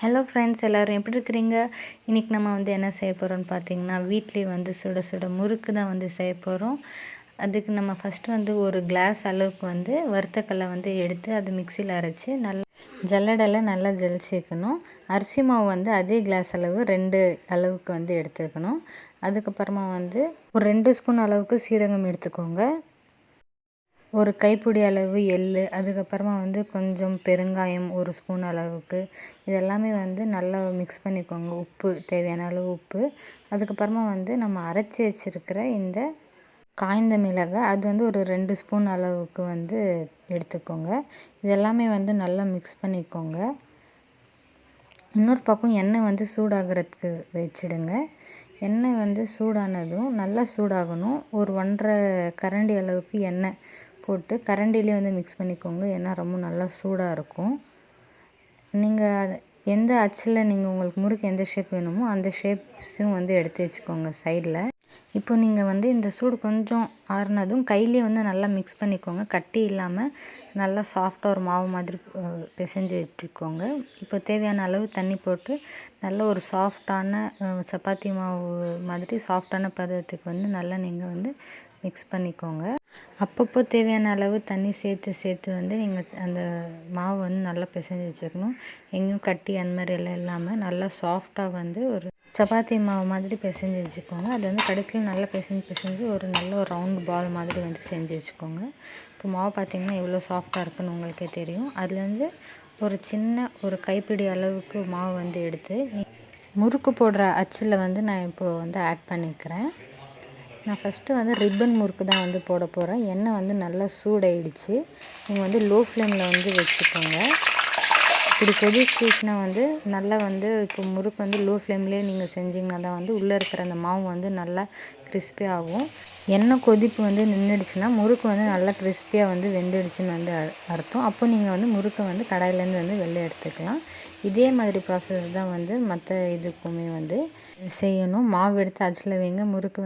Hello friends, எல்லோரும் எப்படி இருக்கிறீங்க? இன்றைக்கி நம்ம என்ன செய்ய போகிறோம்னு பார்த்தீங்கன்னா, வீட்லேயே சுட சுட முறுக்கு தான் செய்ய போகிறோம். அதுக்கு நம்ம ஃபஸ்ட்டு ஒரு கிளாஸ் அளவுக்கு வறுத்தக்கல்லை எடுத்து அது மிக்சியில் அரைச்சி நல்லா ஜல்லடையில் நல்லா ஜலிச்சிக்கணும். அரிசி மாவு அதே கிளாஸ் அளவு 2 அளவுக்கு எடுத்துக்கணும். அதுக்கப்புறமா ஒரு 2 ஸ்பூன் அளவுக்கு சீரகம் எடுத்துக்கோங்க. ஒரு கைப்பிடி அளவு எள், அதுக்கப்புறமா கொஞ்சம் பெருங்காயம் 1 ஸ்பூன் அளவுக்கு. இதெல்லாமே நல்லா மிக்ஸ் பண்ணிக்கோங்க. உப்பு, தேவையான அளவு உப்பு. அதுக்கப்புறமா நம்ம அரைச்சி வச்சுருக்கிற இந்த காய்ந்த மிளகாய் அது ஒரு 2 ஸ்பூன் அளவுக்கு எடுத்துக்கோங்க. இதெல்லாமே நல்லா மிக்ஸ் பண்ணிக்கோங்க. இன்னொரு பக்கம் எண்ணெய் சூடாகிறதுக்கு வச்சிடுங்க. எண்ணெய் சூடானதும் நல்லா சூடாகணும். ஒரு 1½ கரண்டி அளவுக்கு எண்ணெய் போட்டு கரண்டிலே மிக்ஸ் பண்ணிக்கோங்க. ஏன்னா ரொம்ப நல்லா சூடாக இருக்கும். நீங்கள் எந்த அச்சில் உங்களுக்கு முறுக்கு எந்த ஷேப் வேணுமோ அந்த ஷேப்ஸும் எடுத்து வச்சுக்கோங்க சைடில். இப்போ நீங்கள் இந்த சூடு கொஞ்சம் ஆறுனதும் கையிலே நல்லா மிக்ஸ் பண்ணிக்கோங்க. கட்டி இல்லாமல் நல்லா சாஃப்டாக ஒரு மாவு மாதிரி பிசைஞ்சு வச்சுக்கோங்க. இப்போ தேவையான அளவு தண்ணி போட்டு நல்ல ஒரு சாஃப்டான சப்பாத்தி மாவு மாதிரி சாஃப்டான பதத்துக்கு நல்லா நீங்கள் மிக்ஸ் பண்ணிக்கோங்க. அப்பப்போ தேவையான அளவு தண்ணி சேர்த்து நீங்கள் அந்த மாவு நல்லா பிசைஞ்சு வச்சுக்கணும். எங்கேயும் கட்டி அந்த மாதிரி எல்லாம் இல்லாமல் நல்லா சாஃப்டாக ஒரு சப்பாத்தி மாவு மாதிரி பிசைஞ்சு வச்சுக்கோங்க. அது கடைசியில் நல்லா பிசைஞ்சு ஒரு நல்ல ஒரு ரவுண்ட் பால் மாதிரி செஞ்சு வச்சுக்கோங்க. இப்போ மாவு பார்த்திங்கன்னா எவ்வளோ சாஃப்டாக இருக்குன்னு உங்களுக்கே தெரியும். அதுலேருந்து ஒரு சின்ன ஒரு கைப்பிடி அளவுக்கு மாவு எடுத்து முறுக்கு போடுற அச்சில் நான் இப்போது ஆட் பண்ணிக்கிறேன். நான் ஃபஸ்ட்டு ரிப்பன் முறுக்கு தான் போட போகிறேன். எண்ணெய் நல்லா சூடாயிடுச்சு. நீங்கள் லோ ஃப்ளேமில் வச்சுக்கோங்க. இப்படி கொதிச்சிச்சுன்னா நல்லா இப்போ முறுக்கு லோ ஃப்ளேம்லேயே நீங்கள் செஞ்சிங்கன்னா தான் உள்ளே இருக்கிற அந்த மாவு நல்லா கிறிஸ்பி ஆகும். எண்ணெய் கொதிப்பு நின்றுடுச்சுன்னா முறுக்கு நல்லா கிறிஸ்பியாக வெந்துடுச்சுன்னு அர்த்தம். அப்போ நீங்கள் முறுக்கை கடாயிலேருந்து வெளில எடுத்துக்கலாம். இதே மாதிரி ப்ராசஸ் தான் மற்ற இதுக்குமே செய்யணும். மாவு எடுத்து அச்சில் வைங்க. முறுக்கு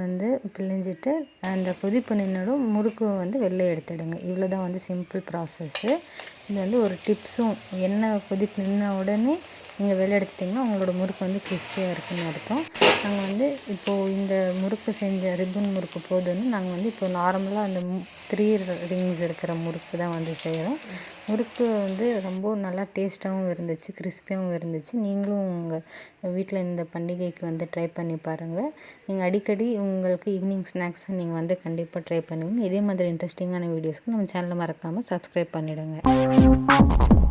பிழிஞ்சிட்டு அந்த கொதிப்பு நின்றுடும். முறுக்கு வெளில எடுத்துடுங்க. இவ்வளோ தான் சிம்பிள் ப்ராசஸ்ஸு. இது ஒரு டிப்ஸும், எண்ணெய் கொதிப்பு நின்ன உடனே நீங்கள் வெளில எடுத்துட்டிங்கன்னா உங்களோட முறுக்கு கிறிஸ்பியாக இருக்குதுன்னு அர்த்தம். நாங்கள் இப்போது இந்த முறுக்கு செஞ்ச ரிப்பன் முறுக்கு போதுன்னு நாங்கள் இப்போ நார்மலாக அந்த 3 ரிங்ஸ் இருக்கிற முறுக்கு தான் செய்கிறோம். முறுக்கு ரொம்ப நல்லா டேஸ்ட்டாகவும் இருந்துச்சு, கிறிஸ்பியாகவும் இருந்துச்சு. நீங்களும் உங்கள் வீட்டில் இந்த பண்டிகைக்கு ட்ரை பண்ணி பாருங்கள். நீங்கள் அடிக்கடி உங்களுக்கு ஈவினிங் ஸ்நாக்ஸை நீங்கள் கண்டிப்பாக ட்ரை பண்ணுவீங்க. இதே மாதிரி இன்ட்ரெஸ்டிங்கான வீடியோஸ்க்கு நம்ம சேனலை மறக்காமல் சப்ஸ்கிரைப் பண்ணிவிடுங்க.